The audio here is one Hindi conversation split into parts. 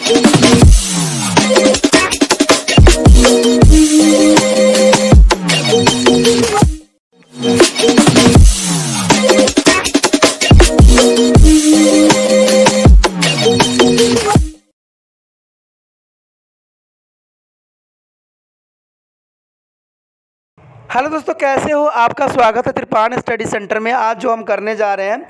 हेलो दोस्तों, कैसे हो? आपका स्वागत है त्रिपाण स्टडी सेंटर में। आज जो हम करने जा रहे हैं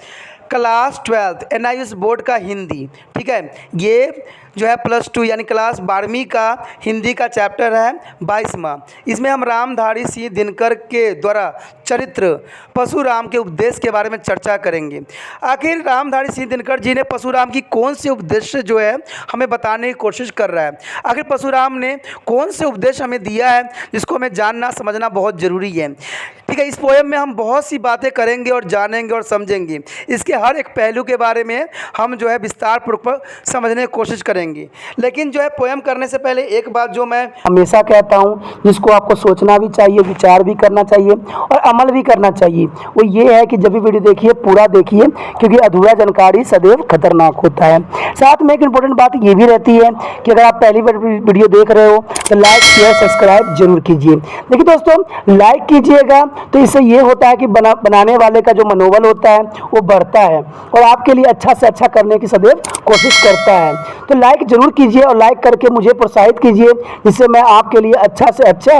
क्लास 12 NIS बोर्ड का हिंदी। ठीक है, ये जो है +2 यानी क्लास 12वीं का हिंदी का चैप्टर है 22वां। इसमें हम रामधारी सिंह दिनकर के द्वारा चरित्र परशुराम के उपदेश के बारे में चर्चा करेंगे। आखिर रामधारी सिंह दिनकर जी ने परशुराम की कौन से उपदेश जो है हमें बताने की कोशिश कर रहा है। आखिर परशुराम ने कौन से उपदेश हमें दिया है जिसको हमें जानना समझना बहुत ज़रूरी है। ठीक है, इस पोएम में हम बहुत सी बातें करेंगे और जानेंगे और समझेंगे। इसके हर एक पहलू के बारे में हम जो है विस्तार पूर्वक समझने की कोशिश करेंगे। लेकिन जो है पोएम करने से पहले एक बात जो मैं हमेशा कहता हूँ, जिसको आपको सोचना भी चाहिए, विचार भी करना चाहिए और अमल भी करना चाहिए, वो ये है कि जब भी वीडियो देखिए पूरा देखिए, क्योंकि अधूरा जानकारी सदैव खतरनाक होता है। साथ में एक इम्पोर्टेंट बात ये भी रहती है कि अगर आप पहली बार वीडियो देख रहे हो तो लाइक शेयर सब्सक्राइब जरूर कीजिए। देखिए दोस्तों, लाइक कीजिएगा तो इससे ये होता है कि बनाने वाले का जो मनोबल होता है वो बढ़ता है और आपके लिए अच्छा से अच्छा करने की सदैव कोशिश करता है। तो लाइक जरूर कीजिए और लाइक करके मुझे प्रोत्साहित कीजिए, जिससे मैं आपके लिए अच्छा से अच्छा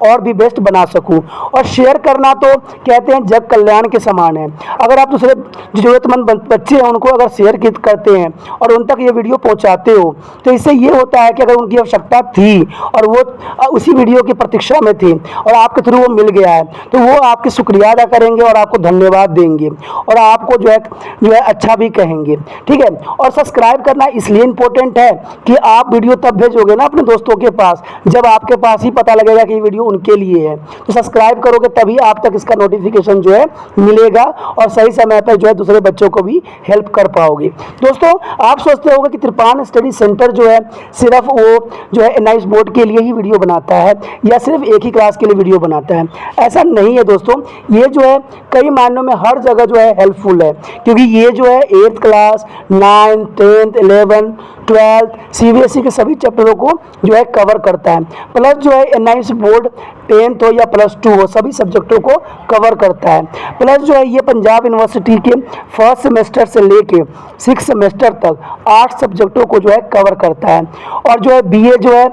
और भी बेस्ट बना सकूं। और शेयर करना तो कहते हैं जग कल्याण के समान है। अगर आप दूसरे जरूरतमंद बच्चे हैं उनको अगर शेयर करते हैं और उन तक ये वीडियो पहुंचाते हो तो इससे ये होता है कि अगर उनकी आवश्यकता थी और वो उसी वीडियो की प्रतीक्षा में थी और आपके थ्रू वो मिल गया है तो वो आपके शुक्रिया अदा करेंगे और आपको धन्यवाद देंगे और आपको जो है अच्छा भी कहेंगे। ठीक है, और सब्सक्राइब करना इसलिए इम्पोर्टेंट है कि आप वीडियो तब भेजोगे ना अपने दोस्तों के पास जब आपके पास ही पता लगेगा कि ये वीडियो उनके लिए है। तो सब्सक्राइब करोगे तभी आप तक इसका नोटिफिकेशन जो है मिलेगा और सही समय पर जो है दूसरे बच्चों को भी हेल्प कर पाओगे। दोस्तों, आप सोचते होंगे कि त्रिपाण स्टडी सेंटर जो है सिर्फ वो जो है NIS बोर्ड के लिए ही वीडियो बनाता है या सिर्फ एक ही क्लास के लिए वीडियो बनाता है। ऐसा नहीं है दोस्तों, ये जो है कई मायनों में हर जगह जो है हेल्पफुल है, क्योंकि ये जो है 8th class 9th 10th 11th 12th CBSE के सभी चैप्टरों को जो है कवर करता है। प्लस जो है NIS बोर्ड 10th हो या +2 हो सभी सब्जेक्टों को कवर करता है। प्लस जो है ये पंजाब यूनिवर्सिटी के फर्स्ट सेमेस्टर से लेके 6th सेमेस्टर तक 8 सब्जेक्टों को जो है कवर करता है। और जो है BA जो है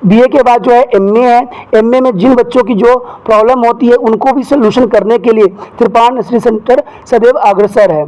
BA के बाद जो है MA है। MA में जिन बच्चों की जो प्रॉब्लम होती है उनको भी सोल्यूशन करने के लिए त्रिपाण स्टडी सेंटर सदैव अग्रसर है।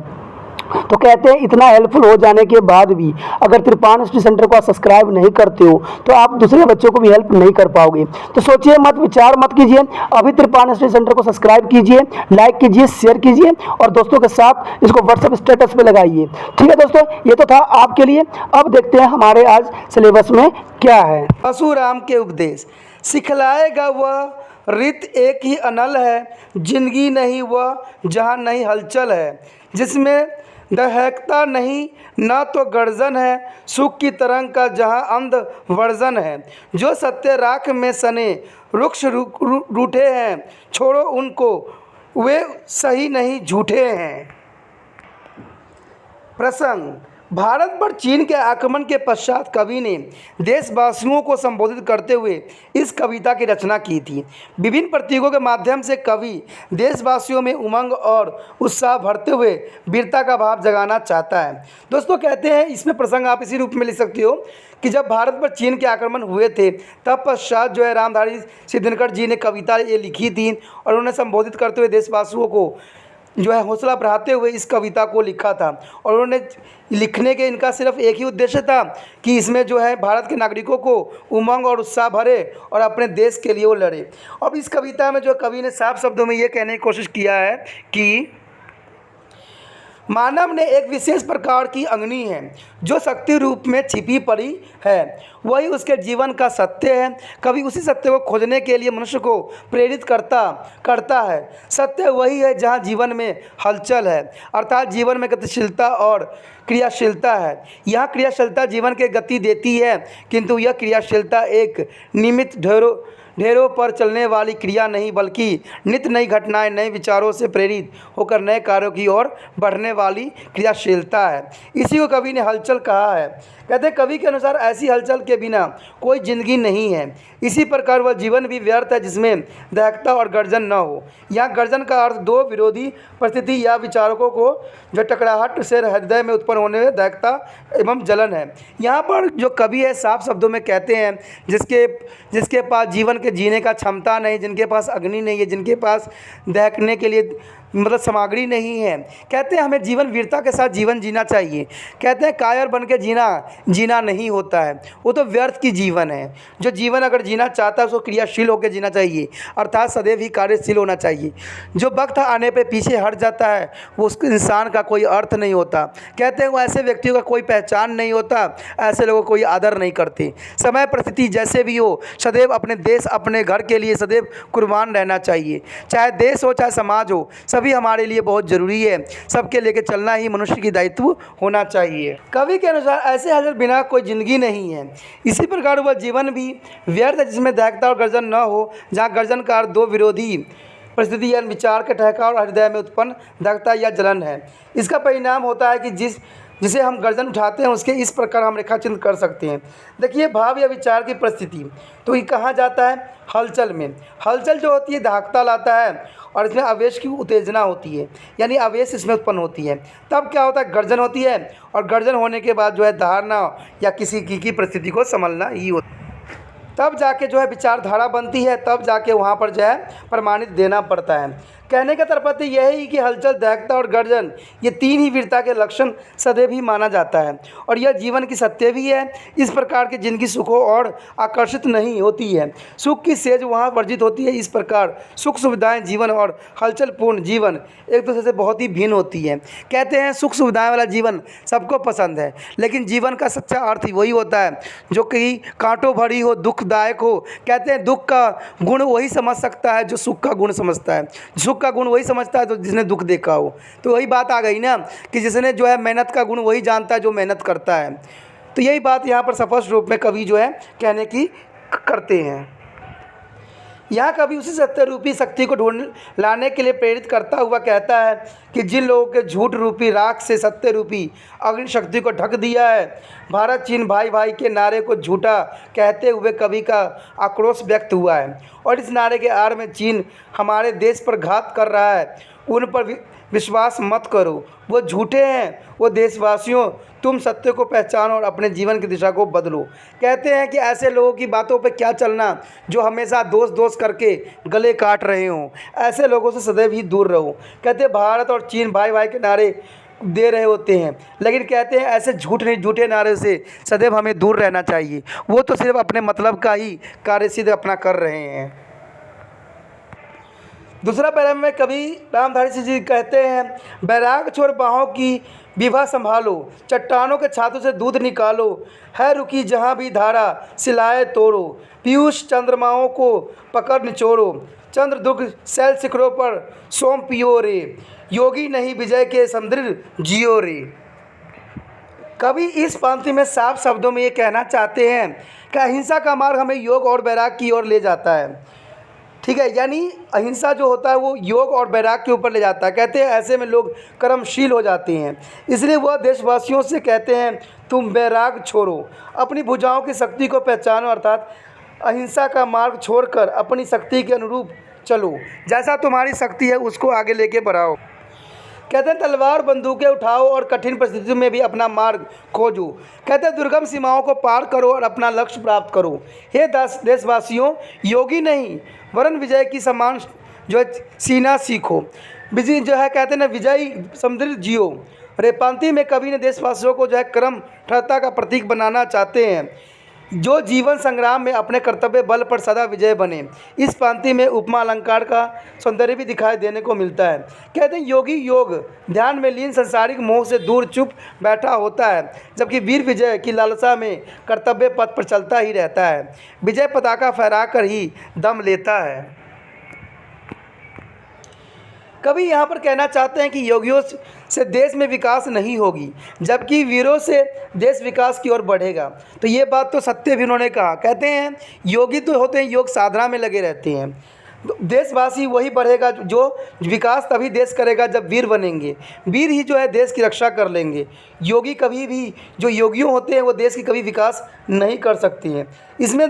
तो कहते हैं इतना हेल्पफुल हो जाने के बाद भी अगर त्रिपाण स्टडी सेंटर को आप सब्सक्राइब नहीं करते हो तो आप दूसरे बच्चों को भी हेल्प नहीं कर पाओगे। तो सोचिए मत, विचार मत कीजिए, अभी त्रिपाण स्टडी सेंटर को सब्सक्राइब कीजिए, लाइक कीजिए, शेयर कीजिए और दोस्तों के साथ इसको व्हाट्सएप स्टेटस पे लगाइए। ठीक है दोस्तों, ये तो था आपके लिए। अब देखते हैं हमारे आज सिलेबस में क्या है। परशुराम के उपदेश। सिखलाएगा वह रित एक ही अनल है, जिंदगी नहीं वह जहाँ नहीं हलचल है, जिसमें दहकता नहीं न तो गर्जन है, सुख की तरंग का जहाँ अंध वर्जन है, जो सत्य राख में सने रुक्ष रूठे हैं, छोड़ो उनको वे सही नहीं झूठे हैं। प्रसंग। भारत पर चीन के आक्रमण के पश्चात कवि ने देशवासियों को संबोधित करते हुए इस कविता की रचना की थी। विभिन्न प्रतीकों के माध्यम से कवि देशवासियों में उमंग और उत्साह भरते हुए वीरता का भाव जगाना चाहता है। दोस्तों, कहते हैं इसमें प्रसंग आप इसी रूप में लिख सकते हो कि जब भारत पर चीन के आक्रमण हुए थे तब पश्चात जो है रामधारी सिंह दिनकर जी ने कविता ये लिखी थी और उन्हें संबोधित करते हुए देशवासियों को जो है हौसला बढ़ाते हुए इस कविता को लिखा था। और उन्होंने लिखने के इनका सिर्फ एक ही उद्देश्य था कि इसमें जो है भारत के नागरिकों को उमंग और उत्साह भरे और अपने देश के लिए वो लड़े। अब इस कविता में जो कवि ने साफ शब्दों में ये कहने की कोशिश किया है कि मानव ने एक विशेष प्रकार की अग्नि है जो शक्ति रूप में छिपी पड़ी है, वही उसके जीवन का सत्य है। कभी उसी सत्य को खोजने के लिए मनुष्य को प्रेरित करता है। सत्य वही है जहाँ जीवन में हलचल है, अर्थात जीवन में गतिशीलता और क्रियाशीलता है। यह क्रियाशीलता जीवन के गति देती है, किंतु यह क्रियाशीलता एक ढेरों पर चलने वाली क्रिया नहीं, बल्कि नित्य नई घटनाएं, नए विचारों से प्रेरित होकर नए कार्यों की ओर बढ़ने वाली क्रियाशीलता है। इसी को कवि ने हलचल कहा है। कहते हैं कवि के अनुसार ऐसी हलचल के बिना कोई जिंदगी नहीं है। इसी प्रकार वह जीवन भी व्यर्थ है जिसमें दहकता और गर्जन न हो। यहाँ गर्जन का अर्थ दो विरोधी परिस्थिति या विचारकों को जो टकराहट से हृदय में उत्पन्न होने में दहकता एवं जलन है। यहाँ पर जो कवि है साफ शब्दों में कहते हैं जिसके पास जीवन के जीने का क्षमता नहीं, जिनके पास अग्नि नहीं है, जिनके पास दहकने के लिए मतलब सामग्री नहीं है। कहते हैं हमें जीवन वीरता के साथ जीवन जीना चाहिए। कहते हैं कायर बन के जीना नहीं होता है, वो तो व्यर्थ की जीवन है। जो जीवन अगर जीना चाहता है उसको क्रियाशील होकर जीना चाहिए, अर्थात सदैव ही कार्यशील होना चाहिए। जो वक्त आने पे पीछे हट जाता है वो उस इंसान का कोई अर्थ नहीं होता। कहते हैं वो ऐसे व्यक्तियों का कोई पहचान नहीं होता, ऐसे लोगों को कोई आदर नहीं करते। समय परिस्थिति जैसे भी हो, सदैव अपने देश अपने घर के लिए सदैव कुर्बान रहना चाहिए। चाहे देश हो चाहे समाज हो, सभी हमारे लिए बहुत ज़रूरी है। सबके लेके चलना ही मनुष्य की दायित्व होना चाहिए। कवि के अनुसार ऐसे हजर बिना कोई ज़िंदगी नहीं है। इसी प्रकार वह जीवन भी व्यर्थ है जिसमें दहकता और गर्जन न हो, जहाँ गर्जन का अर्थ दो विरोधी परिस्थिति या विचार के ठहका और हृदय में उत्पन्न दहकता या जलन है। इसका परिणाम होता है कि जिसे हम गर्जन उठाते हैं उसके इस प्रकार हम रेखाचित्र कर सकते हैं। देखिए भाव या विचार की परिस्थिति तो ये कहाँ जाता है, हलचल में। हलचल जो होती है दहकता लाता है और इसमें आवेश की उत्तेजना होती है, यानी आवेश इसमें उत्पन्न होती है। तब क्या होता है, गर्जन होती है और गर्जन होने के बाद जो है धारणा या किसी की परिस्थिति को संभलना ही होता है। तब जाके जो है विचारधारा बनती है, तब जाके वहाँ पर जो है प्रमाणित देना पड़ता है। कहने का तात्पर्य यह है कि हलचल, दहकता और गर्जन ये तीन ही वीरता के लक्षण सदैव ही माना जाता है और यह जीवन की सत्य भी है। इस प्रकार की जिंदगी सुखों और आकर्षित नहीं होती है, सुख की सेज वहाँ वर्जित होती है। इस प्रकार सुख सुविधाएं जीवन और हलचल पूर्ण जीवन एक दूसरे से बहुत ही भिन्न होती है। कहते हैं सुख सुविधाएं वाला जीवन सबको पसंद है, लेकिन जीवन का सच्चा अर्थ ही वही होता है जो कि कांटों भरी हो, दुखदायक हो। कहते हैं दुख का गुण वही समझ सकता है जो सुख का गुण समझता है, सुख का गुण वही समझता है तो जिसने दुख देखा हो। तो वही बात आ गई ना कि जिसने जो है मेहनत का गुण वही जानता है जो मेहनत करता है। तो यही बात यहाँ पर स्पष्ट रूप में कवि जो है कहने की करते हैं। यहाँ कवि उसी सत्य रूपी शक्ति को ढूंढ लाने के लिए प्रेरित करता हुआ कहता है कि जिन लोगों के झूठ रूपी राख से सत्य रूपी अग्नि शक्ति को ढक दिया है। भारत चीन भाई भाई के नारे को झूठा कहते हुए कवि का आक्रोश व्यक्त हुआ है और इस नारे के आड़ में चीन हमारे देश पर घात कर रहा है, उन पर विश्वास मत करो, वो झूठे हैं। वो देशवासियों तुम सत्य को पहचानो और अपने जीवन की दिशा को बदलो। कहते हैं कि ऐसे लोगों की बातों पे क्या चलना जो हमेशा दोष करके गले काट रहे हों, ऐसे लोगों से सदैव ही दूर रहो। कहते हैं भारत और चीन भाई भाई के नारे दे रहे होते हैं, लेकिन कहते हैं ऐसे झूठे नारे से सदैव हमें दूर रहना चाहिए। वो तो सिर्फ अपने मतलब का ही कार्य सिद्ध अपना कर रहे हैं। दूसरा पैराग्राफ में कवि रामधारी जी कहते हैं बैराग छोड़ बाहों की विभा संभालो, चट्टानों के छातों से दूध निकालो, है रुकी जहाँ भी धारा सिलाए तोड़ो, पीयूष चंद्रमाओं को पकड़ निचोड़ो, चंद्र दुख शैल शिखरों पर सोम पियो रे, योगी नहीं विजय के समृद्ध जियो रे। कवि इस पंक्ति में साफ शब्दों में ये कहना चाहते हैं कि अहिंसा का मार्ग हमें योग और बैराग की ओर ले जाता है। ठीक है, यानी अहिंसा जो होता है वो योग और बैराग के ऊपर ले जाता है। कहते हैं ऐसे में लोग कर्मशील हो जाते हैं। इसलिए वह देशवासियों से कहते हैं तुम बैराग छोड़ो, अपनी भुजाओं की शक्ति को पहचानो, अर्थात अहिंसा का मार्ग छोड़कर अपनी शक्ति के अनुरूप चलो, जैसा तुम्हारी शक्ति है उसको आगे लेके बढ़ाओ। कहते हैं तलवार बंदूकें उठाओ और कठिन परिस्थितियों में भी अपना मार्ग खोजो। कहते हैं दुर्गम सीमाओं को पार करो और अपना लक्ष्य प्राप्त करो। हे देशवासियों, योगी नहीं वरन विजय की समान जो है सीना सीखो। विजय जो है कहते हैं ना विजयी समृद्ध जियो। रेपांति में कवि ने देशवासियों को जो है कर्म ठहरता का प्रतीक बनाना चाहते हैं जो जीवन संग्राम में अपने कर्तव्य बल पर सदा विजय बने। इस पंक्ति में उपमा अलंकार का सौंदर्य भी दिखाई देने को मिलता है। कहते हैं योगी योग ध्यान में लीन संसारिक मोह से दूर चुप बैठा होता है, जबकि वीर विजय की लालसा में कर्तव्य पथ पर चलता ही रहता है, विजय पताका फहरा कर ही दम लेता है। कवि यहाँ पर कहना चाहते हैं कि योगियों से देश में विकास नहीं होगी, जबकि वीरों से देश विकास की ओर बढ़ेगा। तो ये बात तो सत्य भी उन्होंने कहा। कहते हैं योगी तो होते हैं, योग साधना में लगे रहते हैं। तो देशवासी वही बढ़ेगा, जो विकास तभी देश करेगा जब वीर बनेंगे। वीर ही जो है देश की रक्षा कर लेंगे। योगी कभी भी, जो योगियों होते हैं वो देश की कभी विकास नहीं कर सकती हैं। इसमें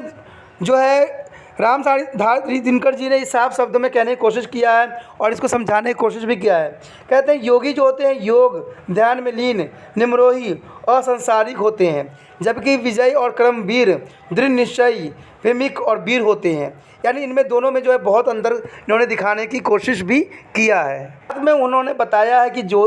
जो है रामधारी दिनकर जी ने इस साफ शब्दों में कहने की कोशिश किया है और इसको समझाने की कोशिश भी किया है। कहते हैं योगी जो होते हैं योग ध्यान में लीन, निम्रोही और संसारिक होते हैं, जबकि विजय और कर्मवीर दृढ़ निश्चयी, प्रेमिक और वीर होते हैं। यानी इनमें दोनों में जो है बहुत अंतर इन्होंने दिखाने की कोशिश भी किया है। बाद में उन्होंने बताया है कि जो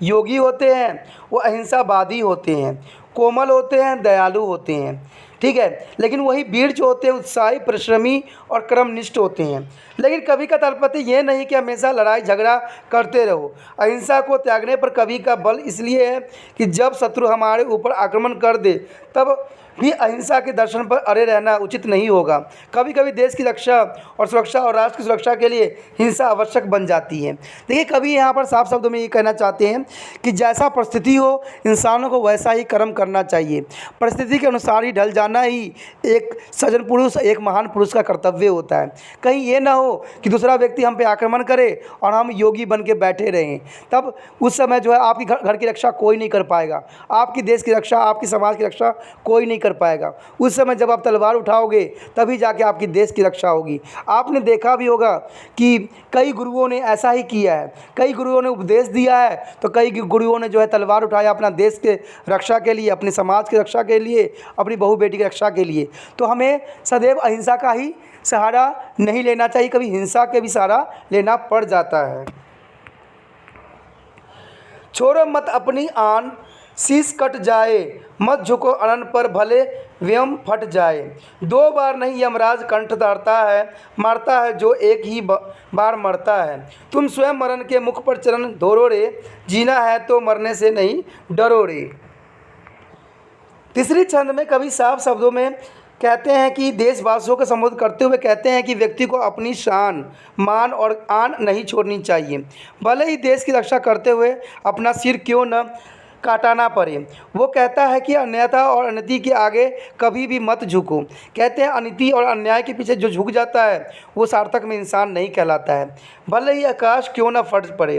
योगी होते हैं वो अहिंसावादी होते हैं, कोमल होते हैं, दयालु होते हैं, ठीक है। लेकिन वही वीर जो होते हैं उत्साही, परिश्रमी और कर्मनिष्ठ होते हैं। लेकिन कवि का तात्पर्य ये नहीं कि हमेशा लड़ाई झगड़ा करते रहो। अहिंसा को त्यागने पर कवि का बल इसलिए है कि जब शत्रु हमारे ऊपर आक्रमण कर दे तब भी अहिंसा के दर्शन पर अड़े रहना उचित नहीं होगा। कभी कभी देश की रक्षा और सुरक्षा और राष्ट्र की सुरक्षा के लिए हिंसा आवश्यक बन जाती है। देखिए कवि यहाँ पर साफ शब्दों में ये कहना चाहते हैं कि जैसा परिस्थिति हो इंसानों को वैसा ही कर्म करना चाहिए। परिस्थिति के अनुसार ही ढल जाना ही एक सज्जन पुरुष, एक महान पुरुष का कर्तव्य होता है। कहीं ये ना हो कि दूसरा व्यक्ति हम पे आक्रमण करे और हम योगी बन के बैठे रहें, तब उस समय जो है आपकी घर की रक्षा कोई नहीं कर पाएगा, आपकी देश की रक्षा, आपकी समाज की रक्षा कोई नहीं कर पाएगा। उस समय जब आप तलवार उठाओगे तभी जाके आपकी देश की रक्षा होगी। आपने देखा भी होगा कि कई गुरुओं ने ऐसा ही किया है, कई गुरुओं ने उपदेश दिया है तो कई गुरुओं ने जो है तलवार उठाया अपना देश के रक्षा के लिए, अपने समाज की रक्षा के लिए, अपनी बहू बेटी की रक्षा के लिए। तो हमें सदैव अहिंसा का ही सहारा नहीं लेना चाहिए, कभी हिंसा के भी सहारा लेना पड़ जाता है। छोड़ो मत अपनी आन, शीश कट जाए, मत झुको अनन पर भले व्यम फट जाए। दो बार नहीं यमराज कंठ मारता है जो एक ही बार मरता है। तुम स्वयं मरण के मुख पर चरण धोरो रे, जीना है तो मरने से नहीं डरो रे। तीसरी छंद में कवि साफ शब्दों में कहते हैं कि देशवासियों को संबोधित करते हुए कहते हैं कि व्यक्ति को अपनी शान, मान और आन नहीं छोड़नी चाहिए, भले ही देश की रक्षा करते हुए अपना सिर क्यों न काटाना पड़े। वो कहता है कि अन्यायता और अनिति के आगे कभी भी मत झुको। कहते हैं अनिति और अन्याय के पीछे जो झुक जाता है वो सार्थक में इंसान नहीं कहलाता है, भले ही आकाश क्यों न फट पड़े,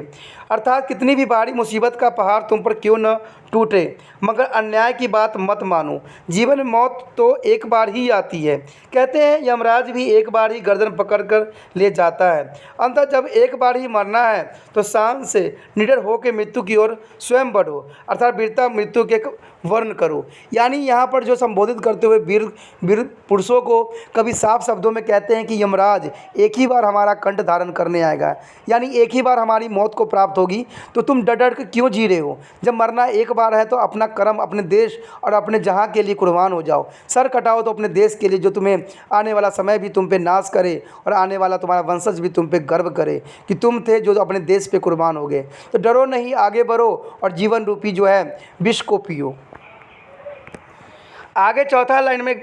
अर्थात कितनी भी भारी मुसीबत का पहाड़ तुम पर क्यों न टूटे, मगर अन्याय की बात मत मानो। जीवन में मौत तो एक बार ही आती है। कहते हैं यमराज भी एक बार ही गर्दन पकड़कर ले जाता है। अंततः जब एक बार ही मरना है तो शान से निडर होकर मृत्यु की ओर स्वयं बढ़ो, अर्थात वीरता मृत्यु के वर्ण करो। यानी यहाँ पर जो संबोधित करते हुए वीर पुरुषों को कभी साफ शब्दों में कहते हैं कि यमराज एक ही बार हमारा कंठ धारण करने आएगा, यानी एक ही बार हमारी मौत को प्राप्त होगी, तो तुम डर डर के क्यों जी रहे हो। जब मरना एक बार है तो अपना कर्म, अपने देश और अपने जहाँ के लिए कुर्बान हो जाओ। सर कटाओ तो अपने देश के लिए, जो तुम्हें आने वाला समय भी तुम पे नाश करे और आने वाला तुम्हारा वंशज भी तुम पे गर्व करे कि तुम थे जो अपने देश पे कुर्बान हो गए। तो डरो नहीं, आगे बढ़ो और जीवन रूपी जो है विष को पियो। आगे चौथा लाइन में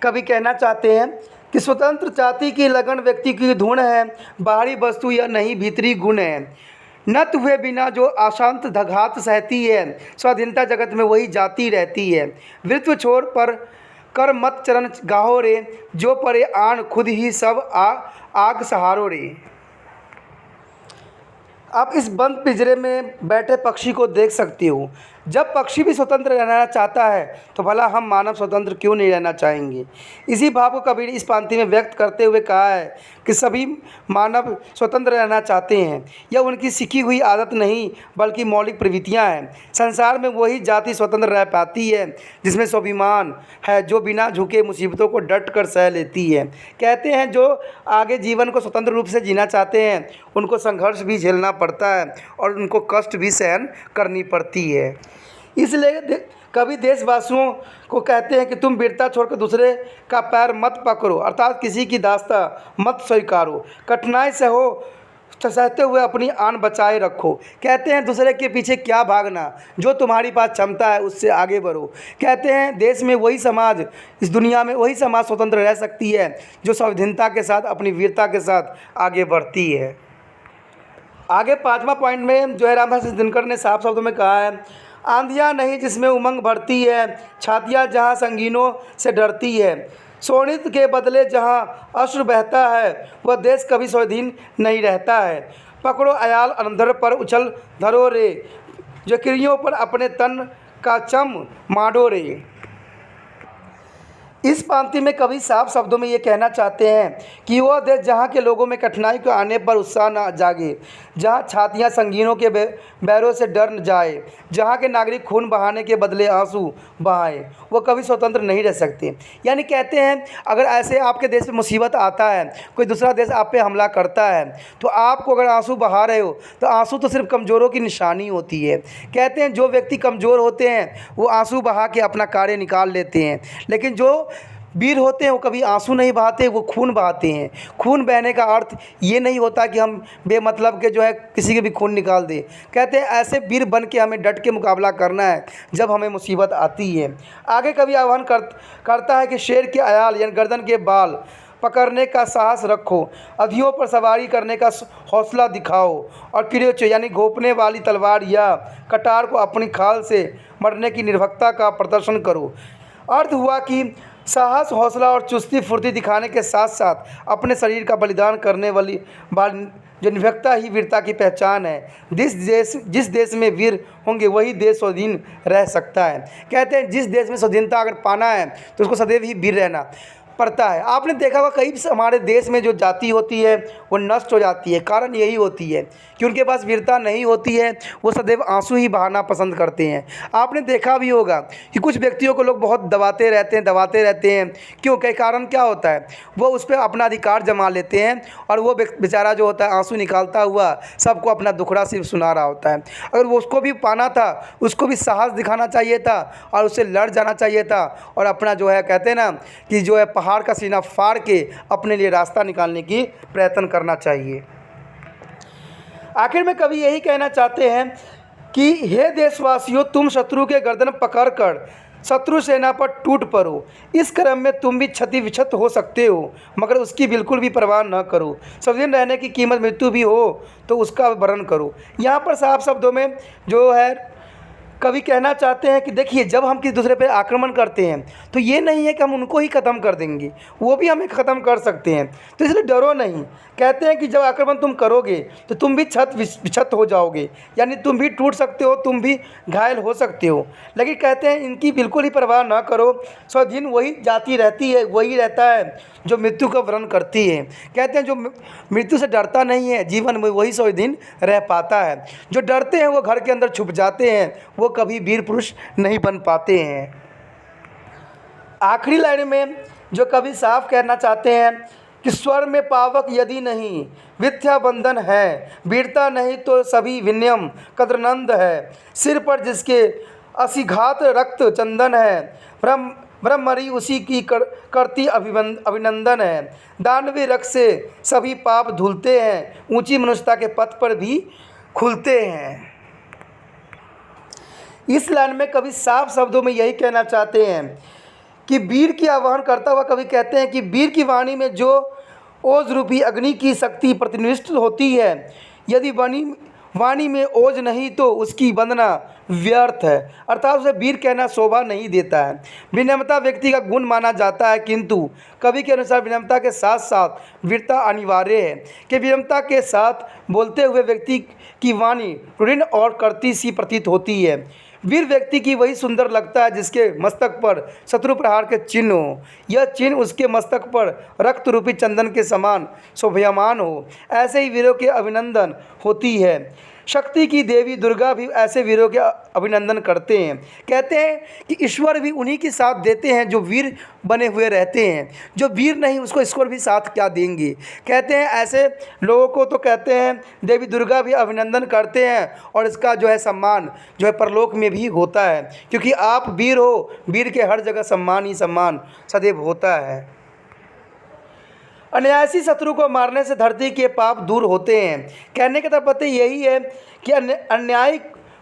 कवि कहना चाहते हैं कि स्वतंत्र जाति की लगन व्यक्ति की धुन है, बाहरी वस्तु या नहीं भीतरी गुण है। नत हुए बिना जो अशांत घात सहती है, स्वाधीनता जगत में वही जाति रहती है। वृत्व छोड़ पर कर मत चरण गाहो रे, जो परे आन खुद ही सब आग सहारो रे। आप इस बंद पिंजरे में बैठे पक्षी को देख सकते हो। जब पक्षी भी स्वतंत्र रहना चाहता है तो भला हम मानव स्वतंत्र क्यों नहीं रहना चाहेंगे। इसी भाव को कबीर इस पंक्ति में व्यक्त करते हुए कहा है कि सभी मानव स्वतंत्र रहना चाहते हैं। यह उनकी सीखी हुई आदत नहीं बल्कि मौलिक प्रवृत्तियां हैं। संसार में वही जाति स्वतंत्र रह पाती है जिसमें स्वाभिमान है, जो बिना झुके मुसीबतों को डट कर सह लेती है। कहते हैं जो आगे जीवन को स्वतंत्र रूप से जीना चाहते हैं उनको संघर्ष भी झेलना पड़ता है और उनको कष्ट भी सहन करनी पड़ती है। इसलिए कभी देशवासियों को कहते हैं कि तुम वीरता छोड़कर दूसरे का पैर मत पकड़ो, अर्थात किसी की दास्ता मत स्वीकारो, कठिनाई से हो सहते हुए अपनी आन बचाए रखो। कहते हैं दूसरे के पीछे क्या भागना, जो तुम्हारी पास क्षमता है उससे आगे बढ़ो। कहते हैं देश में वही समाज, इस दुनिया में वही समाज स्वतंत्र रह सकती है जो स्वाधीनता के साथ, अपनी वीरता के साथ आगे बढ़ती है। आगे 5वां पॉइंट में जो है रामधारी दिनकर ने साफ शब्दों में कहा है, आंधियाँ नहीं जिसमें उमंग भरती है, छातियाँ जहाँ संगीनों से डरती है, शोणित के बदले जहाँ अश्रु बहता है, वह देश कभी स्वाधीन नहीं रहता है। पकड़ो अयाल अंधर पर उछल धरो रे, जो किरियों पर अपने तन का चम माडो रे। इस पंक्ति में कवि साफ शब्दों में ये कहना चाहते हैं कि वह देश जहाँ के लोगों में कठिनाई को आने पर उत्साह न जागे, जहाँ छातियाँ संगीनों के बैरों से डर न जाए, जहाँ के नागरिक खून बहाने के बदले आंसू बहाएं, वो कभी स्वतंत्र नहीं रह सकते। यानी कहते हैं अगर ऐसे आपके देश में मुसीबत आता है, कोई दूसरा देश आप पे हमला करता है, तो आपको अगर आंसू बहा रहे हो तो आंसू तो सिर्फ कमज़ोरों की निशानी होती है। कहते हैं जो व्यक्ति कमज़ोर होते हैं वो आंसू बहा के अपना कार्य निकाल लेते हैं, लेकिन जो वीर होते हैं वो कभी आंसू नहीं बहाते, वो खून बहाते हैं। खून बहने का अर्थ ये नहीं होता कि हम बेमतलब के जो है किसी के भी खून निकाल दें। कहते हैं ऐसे वीर बन के हमें डट के मुकाबला करना है जब हमें मुसीबत आती है। आगे कभी आह्वान करता है कि शेर के अयाल यानी गर्दन के बाल पकड़ने का साहस रखो, अधियों पर सवारी करने का हौसला दिखाओ, और किरेचो यानी घोंपने वाली तलवार या कटार को अपनी खाल से मरने की निर्भीकता का प्रदर्शन करो। अर्थ हुआ कि साहस, हौसला और चुस्ती फुर्ती दिखाने के साथ साथ अपने शरीर का बलिदान करने वाली जो निर्भीकता ही वीरता की पहचान है। जिस देश में वीर होंगे वही देश स्वाधीन रह सकता है। कहते हैं जिस देश में स्वाधीनता अगर पाना है तो उसको सदैव ही वीर रहना पड़ता है। आपने देखा होगा कई हमारे देश में जो जाति होती है वो नष्ट हो जाती है, कारण यही होती है कि उनके पास वीरता नहीं होती है, वो सदैव आंसू ही बहाना पसंद करते हैं। आपने देखा भी होगा कि कुछ व्यक्तियों को लोग बहुत दबाते रहते हैं। क्यों? कई कारण क्या होता है, वो उस पर अपना अधिकार जमा लेते हैं और वो बेचारा जो होता है आंसू निकालता हुआ सबको अपना दुखड़ा सिर्फ सुना रहा होता है। अगर वो उसको भी पाना था, उसको भी साहस दिखाना चाहिए था और उससे लड़ जाना चाहिए था और अपना जो है कहते हैं ना कि जो है पहाड़ का सीना फाड़ के अपने लिए रास्ता निकालने की प्रयत्न करना चाहिए। आखिर में कवि यही कहना चाहते हैं कि हे देशवासियों, तुम शत्रु के गर्दन पकड़कर शत्रु सेना पर टूट पड़ो। इस क्रम में तुम भी क्षति विक्षत हो सकते हो, मगर उसकी बिल्कुल भी परवाह न करो। स्वाधीन रहने की कीमत मृत्यु भी हो तो उसका वर्ण करो। यहाँ पर साफ शब्दों में जो है कवि कहना चाहते हैं कि देखिए जब हम किसी दूसरे पर आक्रमण करते हैं तो ये नहीं है कि हम उनको ही ख़त्म कर देंगे, वो भी हमें ख़त्म कर सकते हैं, तो इसलिए डरो नहीं। कहते हैं कि जब आक्रमण तुम करोगे तो तुम भी विक्षत हो जाओगे, यानी तुम भी टूट सकते हो, तुम भी घायल हो सकते हो। लेकिन कहते हैं इनकी बिल्कुल ही परवाह ना करो। स्वाधीन वही जाति रहती है, वही रहता है जो मृत्यु का वर्ण करती है। कहते हैं जो मृत्यु से डरता नहीं है जीवन में वही स्वाधीन रह पाता है। जो डरते हैं वो घर के अंदर छुप जाते हैं, वो कभी वीर पुरुष नहीं बन पाते हैं। आखिरी लाइन में जो कवि साफ कहना चाहते हैं कि स्वर में पावक यदि नहीं विद्या बंधन है, वीरता नहीं तो सभी विनयम कद्रनंद है, सिर पर जिसके असिघात रक्त चंदन है, ब्रह्मरी उसी की करती अभिनंदन है, दानवी रक्त से सभी पाप धुलते हैं, ऊंची मनुष्यता के पथ पर भी खुलते हैं। इस लाइन में कवि साफ शब्दों में यही कहना चाहते हैं कि वीर की आह्वान करता हुआ कवि कहते हैं कि वीर की वाणी में जो ओज रूपी अग्नि की शक्ति प्रतिनिष्ठ होती है, यदि वाणी में ओज नहीं तो उसकी वंदना व्यर्थ है, अर्थात उसे वीर कहना शोभा नहीं देता है। विनम्रता व्यक्ति का गुण माना जाता है, किंतु कवि के अनुसार विनम्रता के साथ साथ वीरता अनिवार्य है कि विनम्रता के साथ बोलते हुए व्यक्ति की वाणी ऋण और करती सी प्रतीत होती है। वीर व्यक्ति की वही सुंदर लगता है जिसके मस्तक पर शत्रु प्रहार के चिन्ह हो, यह चिन्ह उसके मस्तक पर रक्त रूपी चंदन के समान शोभयमान हो। ऐसे ही वीरों के अभिनंदन होती है। शक्ति की देवी दुर्गा भी ऐसे वीरों के अभिनंदन करते हैं। कहते हैं कि ईश्वर भी उन्हीं के साथ देते हैं जो वीर बने हुए रहते हैं, जो वीर नहीं उसको ईश्वर भी साथ क्या देंगे। कहते हैं ऐसे लोगों को तो कहते हैं देवी दुर्गा भी अभिनंदन करते हैं और इसका जो है सम्मान जो है परलोक में भी होता है, क्योंकि आप वीर हो, वीर के हर जगह सम्मान ही सम्मान सदैव होता है। अन्यायी शत्रु को मारने से धरती के पाप दूर होते हैं। कहने का तात्पर्य यही है कि अन्याय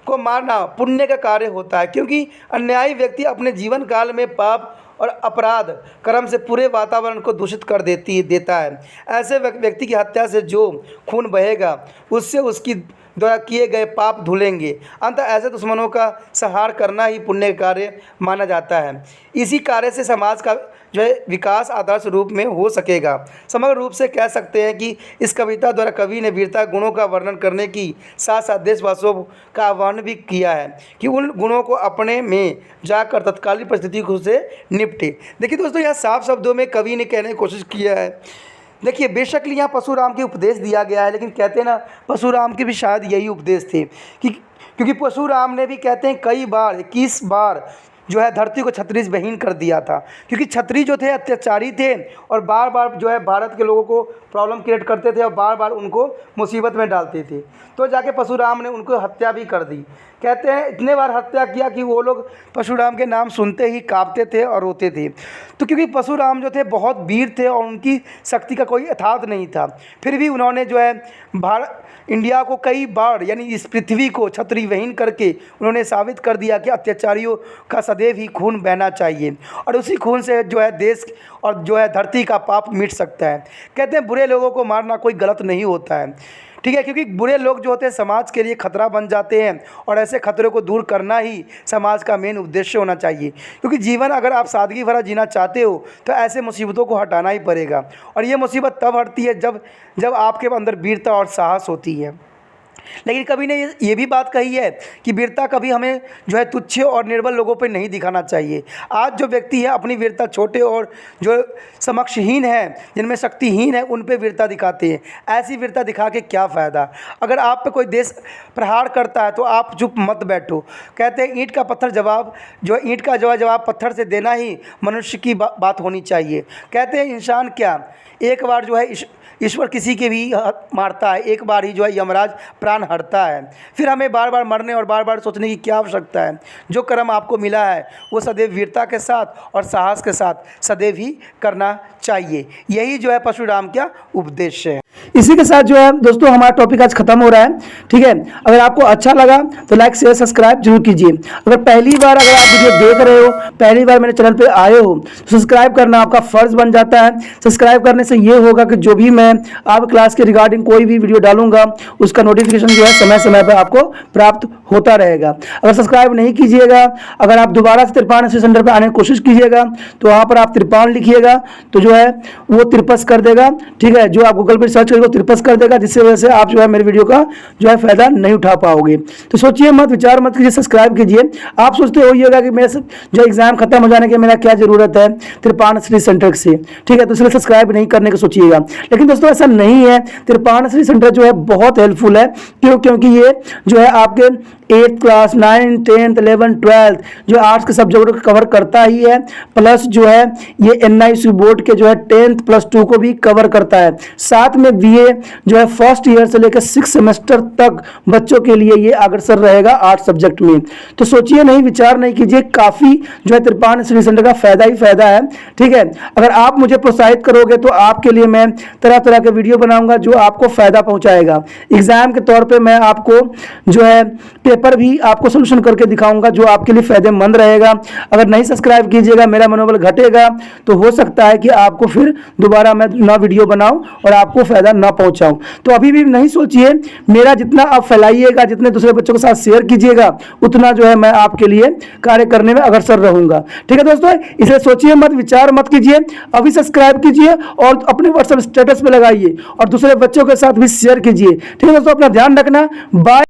को मारना पुण्य का कार्य होता है, क्योंकि अन्यायी व्यक्ति अपने जीवन काल में पाप और अपराध क्रम से पूरे वातावरण को दूषित कर देता है। ऐसे व्यक्ति की हत्या से जो खून बहेगा उससे उसकी द्वारा किए गए पाप धुलेंगे। अंत ऐसे दुश्मनों का संहार करना ही पुण्य कार्य माना जाता है। इसी कार्य से समाज का जो है विकास आदर्श रूप में हो सकेगा। समग्र रूप से कह सकते हैं कि इस कविता द्वारा कवि ने वीरता गुणों का वर्णन करने की साथ साथ देशवासियों का आह्वान भी किया है कि उन गुणों को अपने में जाकर तत्कालीन परिस्थितियों से निपटे। देखिए दोस्तों, यहाँ साफ शब्दों में कवि ने कहने की कोशिश किया है। देखिए बेशक यहाँ परशुराम के उपदेश दिया गया है, लेकिन कहते हैं ना परशुराम के भी शायद यही उपदेश थे कि क्योंकि परशुराम ने भी कहते हैं कई बार 21 बार जो है धरती को छत्री से विहीन कर दिया था, क्योंकि छत्री जो थे अत्याचारी थे और बार बार जो है भारत के लोगों को प्रॉब्लम क्रिएट करते थे और बार बार उनको मुसीबत में डालते थे। तो जाके परशुराम ने उनको हत्या भी कर दी। कहते हैं इतने बार हत्या किया कि वो लोग परशुराम के नाम सुनते ही कांपते थे और रोते थे। तो क्योंकि परशुराम जो थे बहुत वीर थे और उनकी शक्ति का कोई यथार्थ नहीं था, फिर भी उन्होंने जो है इंडिया को कई बार यानी इस पृथ्वी को छत्री विहीन करके उन्होंने साबित कर दिया कि अत्याचारियों का सदैव ही खून बहना चाहिए और उसी खून से जो है देश और जो है धरती का पाप मिट सकता है। कहते हैं बुरे लोगों को मारना कोई गलत नहीं होता है, ठीक है, क्योंकि बुरे लोग जो होते हैं समाज के लिए खतरा बन जाते हैं और ऐसे खतरों को दूर करना ही समाज का मेन उद्देश्य होना चाहिए। क्योंकि जीवन अगर आप सादगी भरा जीना चाहते हो तो ऐसे मुसीबतों को हटाना ही पड़ेगा और ये मुसीबत तब हटती है जब आपके अंदर वीरता और साहस होती है। लेकिन कभी ने ये भी बात कही है कि वीरता कभी हमें जो है तुच्छ और निर्बल लोगों पर नहीं दिखाना चाहिए। आज जो व्यक्ति है अपनी वीरता छोटे और जो समक्षहीन है, जिनमें शक्तिहीन है, उन पे वीरता दिखाते हैं। ऐसी वीरता दिखा के क्या फ़ायदा। अगर आप पे कोई देश प्रहार करता है तो आप चुप मत बैठो। कहते हैं ईंट का पत्थर जवाब जो ईंट का जवाब पत्थर से देना ही मनुष्य की बात होनी चाहिए। कहते हैं इंसान क्या एक बार जो है ईश्वर किसी के भी मारता है, एक बार ही जो है यमराज प्राण हरता है। फिर हमें बार बार मरने और बार बार सोचने की क्या आवश्यकता है। जो कर्म आपको मिला है वो सदैव वीरता के साथ और साहस के साथ सदैव ही करना चाहिए। यही जो है परशुराम का उपदेश है। इसी के साथ जो है दोस्तों हमारा टॉपिक आज खत्म हो रहा है, ठीक है। अगर आपको अच्छा लगा तो लाइक शेयर सब्सक्राइब जरूर कीजिए। अगर पहली बार अगर आप वीडियो देख रहे हो, पहली बार मेरे चैनल पे आए हो तो सब्सक्राइब करना आपका फर्ज बन जाता है। सब्सक्राइब करने से ये होगा कि जो भी मैं आप क्लास के रिगार्डिंग कोई भी वीडियो डालूंगा उसका नोटिफिकेशन जो है समय समय पर आपको प्राप्त होता रहेगा। अगर सब्सक्राइब नहीं कीजिएगा, अगर आप दोबारा से त्रिपाण सेंटर पर आने की कोशिश कीजिएगा तो वहाँ पर आप त्रिपाण लिखिएगा तो जो है वो तिरपस कर देगा, ठीक है। जो आप गूगल पर सर्च करेंगे तिरपस कर देगा, जिससे वजह से आप जो है मेरे वीडियो का जो है फायदा नहीं उठा पाओगे। तो सोचिए मत, विचार मत कीजिए, सब्सक्राइब कीजिए। आप सोचते होइएगा कि मेरे जो एग्जाम खत्म हो जाने के मेरा क्या जरूरत है त्रिपाण स्टडी सेंटर से, ठीक है, तो इसलिए सब्सक्राइब नहीं करने का सोचिएगा। लेकिन दोस्तों ऐसा नहीं है, त्रिपाण स्टडी सेंटर जो है बहुत हेल्पफुल है। क्योंकि ये जो है आपके 8th class 9th 10th 11th 12th जो आर्ट्स के सब्जेक्ट को कवर करता ही है, प्लस जो है ये NIC बोर्ड के जो है 10th +2 को भी कवर करता है। साथ में BA जो है फर्स्ट ईयर से लेकर 6 सेमेस्टर तक बच्चों के लिए ये अग्रसर रहेगा आर्ट्स सब्जेक्ट में। तो सोचिए नहीं, विचार नहीं कीजिए, काफ़ी जो है त्रिपाण स्टडी सेंटर का फायदा ही फायदा है, ठीक है। अगर आप मुझे प्रोत्साहित करोगे तो आपके लिए मैं तरह तरह के वीडियो बनाऊंगा जो आपको फायदा पहुंचाएगा। एग्जाम के तौर पे मैं आपको जो है पेपर भी आपको सोल्यूशन करके दिखाऊंगा जो आपके लिए फायदेमंद रहेगा। अगर नहीं सब्सक्राइब कीजिएगा, मेरा मनोबल घटेगा, तो हो सकता है कि आपको फिर दोबारा मैं नया वीडियो बनाऊं और आपको फायदा ना पहुंचाऊं। तो अभी भी नहीं सोचिए, मेरा जितना आप फैलाइएगा, जितने दूसरे बच्चों के साथ शेयर कीजिएगा, उतना जो है मैं आपके लिए कार्य करने में अग्रसर रहूंगा, ठीक है दोस्तों। इसलिए सोचिए मत, विचार मत कीजिए, अभी सब्सक्राइब कीजिए और अपने व्हाट्सएप स्टेटस पे लगाइए और दूसरे बच्चों के साथ भी शेयर कीजिए, ठीक है दोस्तों। अपना ध्यान रखना, बाय।